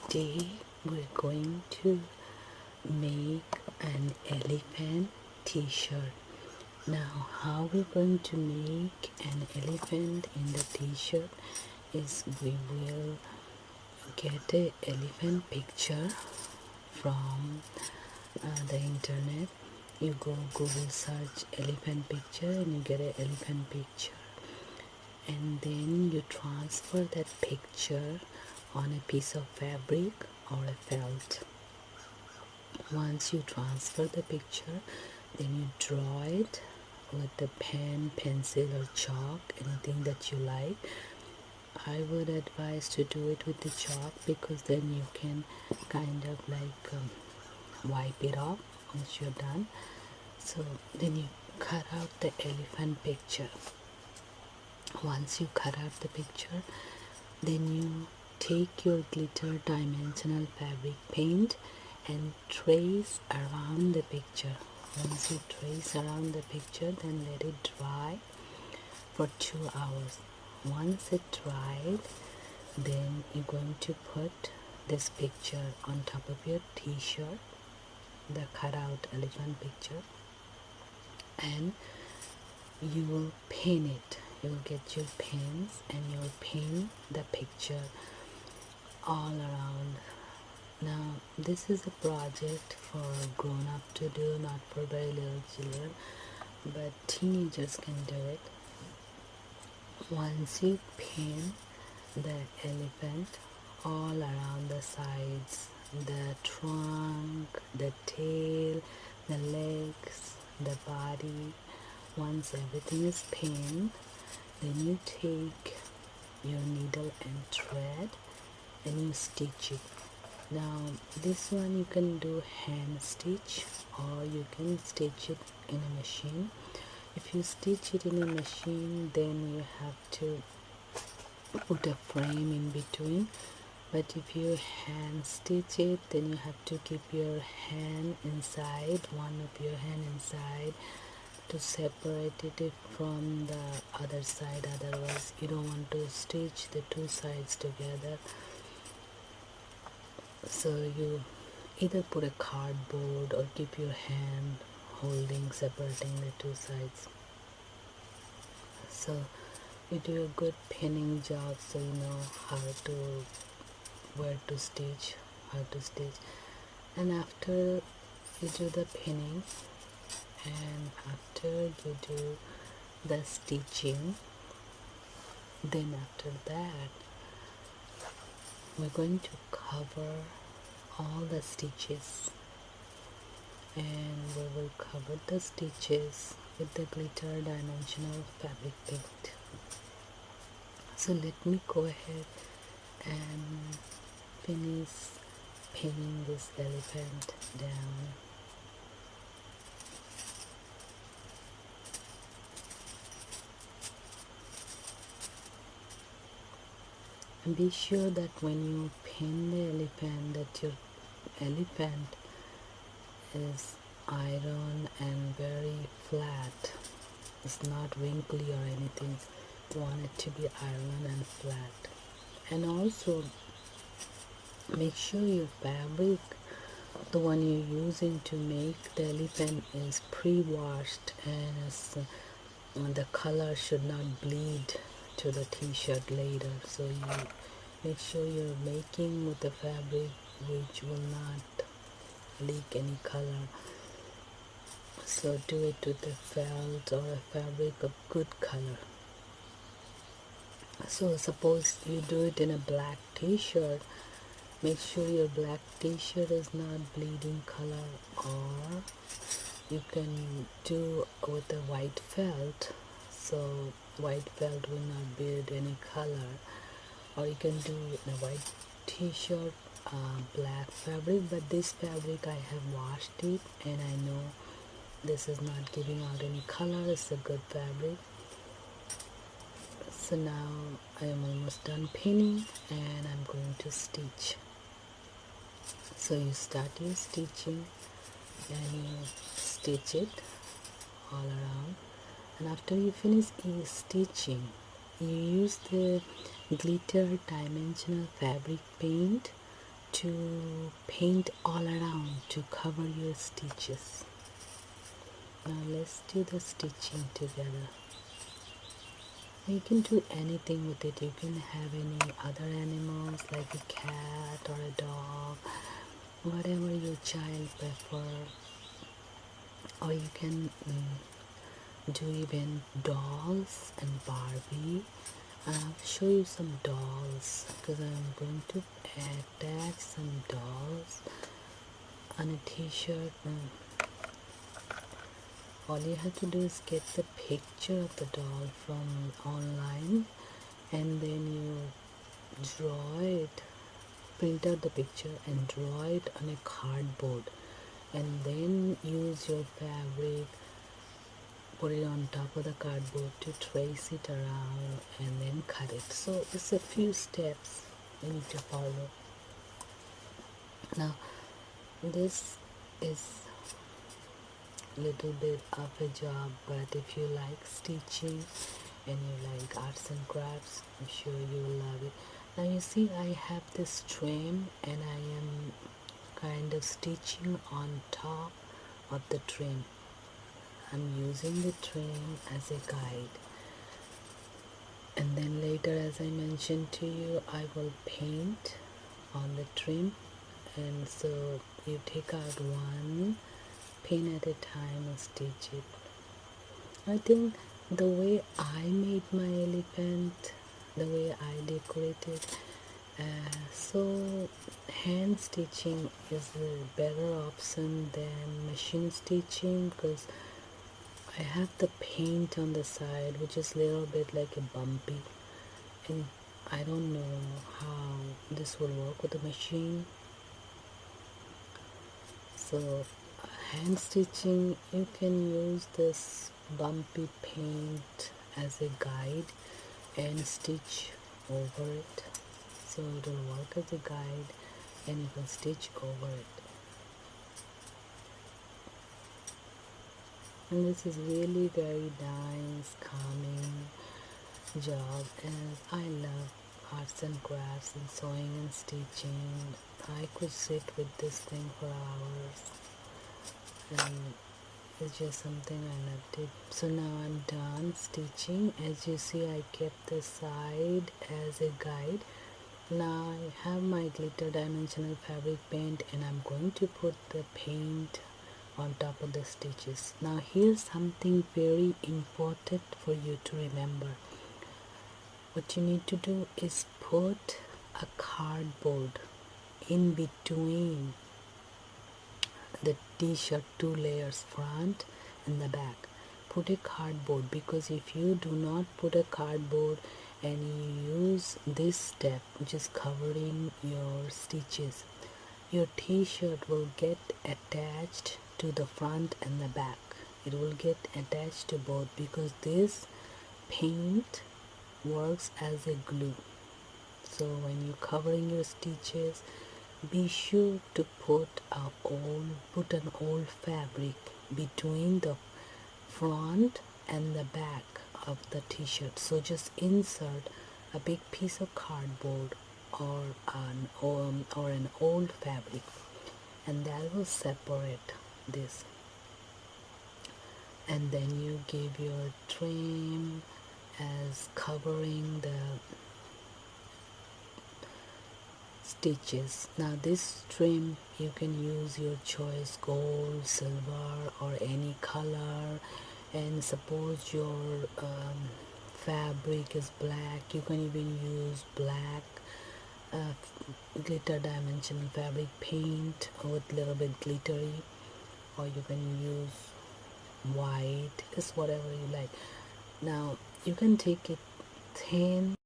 Today we're going to make an elephant t-shirt. Now how we're going to make an elephant in the t-shirt is we will get a elephant picture from the internet. You go Google search elephant picture and you get an elephant picture, and then you transfer that picture on a piece of fabric or a felt. Once you transfer the picture, then you draw it with the pen, pencil or chalk, anything that you like. I would advise to do it with the chalk because then you can kind of like wipe it off once you're done. So then you cut out the elephant picture. Once you cut out the picture, then you take your glitter dimensional fabric paint and trace around the picture. Once you trace around the picture, then let it dry for 2 hours. Once it dried, then you're going to put this picture on top of your t-shirt, the cutout elephant picture, and you will paint it. You will get your pens and you will paint the picture all around. Now this is a project for grown up to do, not for very little children, but teenagers can do it. Once you paint the elephant all around the sides, the trunk, the tail, the legs, the body, once everything is painted, then you take your needle and thread and you stitch it. Now this one you can do hand stitch or you can stitch it in a machine. If you stitch it in a machine, then you have to put a frame in between, but if you hand stitch it, then you have to keep your hand inside, one of your hand inside, to separate it from the other side. Otherwise you don't want to stitch the two sides together. So you either put a cardboard or keep your hand holding, separating the two sides. So you do a good pinning job, so you know where to stitch, how to stitch. And after you do the pinning and after you do the stitching, then after that we're going to cover all the stitches, and we will cover the stitches with the glitter dimensional fabric paint. So let me go ahead and finish painting this elephant down. And be sure that when you paint the elephant, that your elephant is iron and very flat. It's not wrinkly or anything. You want it to be iron and flat. And also make sure your fabric, the one you're using to make the elephant, is pre-washed and the color should not bleed to the t-shirt later. So you make sure you're making with the fabric which will not leak any color. So do it with a felt or a fabric of good color. So suppose you do it in a black t-shirt, make sure your black t-shirt is not bleeding color, or you can do with a white felt, so white felt will not bleed any color, or you can do in a white t-shirt black fabric. But this fabric I have washed it and I know this is not giving out any color. It's a good fabric. So now I am almost done pinning and I'm going to stitch. So you start your stitching and you stitch it all around, and after you finish stitching, you use the glitter dimensional fabric paint to paint all around to cover your stitches. Now let's do the stitching together. You can do anything with it. You can have any other animals like a cat or a dog, whatever your child prefer, or you can do even dolls and Barbie. I'll show you some dolls because I'm going to attach some dolls on a t-shirt. All you have to do is get the picture of the doll from online, and then you draw it, print out the picture and draw it on a cardboard, and then use your fabric, put it on top of the cardboard to trace it around and then cut it. So it's a few steps you need to follow. Now this is a little bit of a job, but if you like stitching and you like arts and crafts, I'm sure you will love it. Now you see I have this trim and I am kind of stitching on top of the trim. I'm using the trim as a guide, and then later, as I mentioned to you, I will paint on the trim. And so you take out one pin at a time and stitch it. I think the way I made my elephant, the way I decorated, so hand stitching is a better option than machine stitching, because I have the paint on the side which is a little bit like a bumpy, and I don't know how this will work with the machine. So hand stitching, you can use this bumpy paint as a guide and stitch over it, so it will work as a guide and you can stitch over it. And this is really very nice, calming job, and I love arts and crafts and sewing and stitching. I could sit with this thing for hours, and it's just something I loved it. So now I'm done stitching. As you see, I kept the side as a guide. Now I have my glitter dimensional fabric paint, and I'm going to put the paint on top of the stitches. Now here's something very important for you to remember. What you need to do is put a cardboard in between the t-shirt, two layers, front and the back. Put a cardboard, because if you do not put a cardboard and you use this step, which is covering your stitches, your t-shirt will get attached to the front and the back. It will get attached to both, because this paint works as a glue. So when you're covering your stitches, be sure to put an old fabric between the front and the back of the t-shirt. So just insert a big piece of cardboard or an old fabric, and that will separate this. And then you give your trim as covering the stitches. Now this trim, you can use your choice, gold, silver, or any color. And suppose your fabric is black, you can even use black glitter dimensional fabric paint with a little bit glittery, or you can use white. It's whatever you like. Now you can take it thin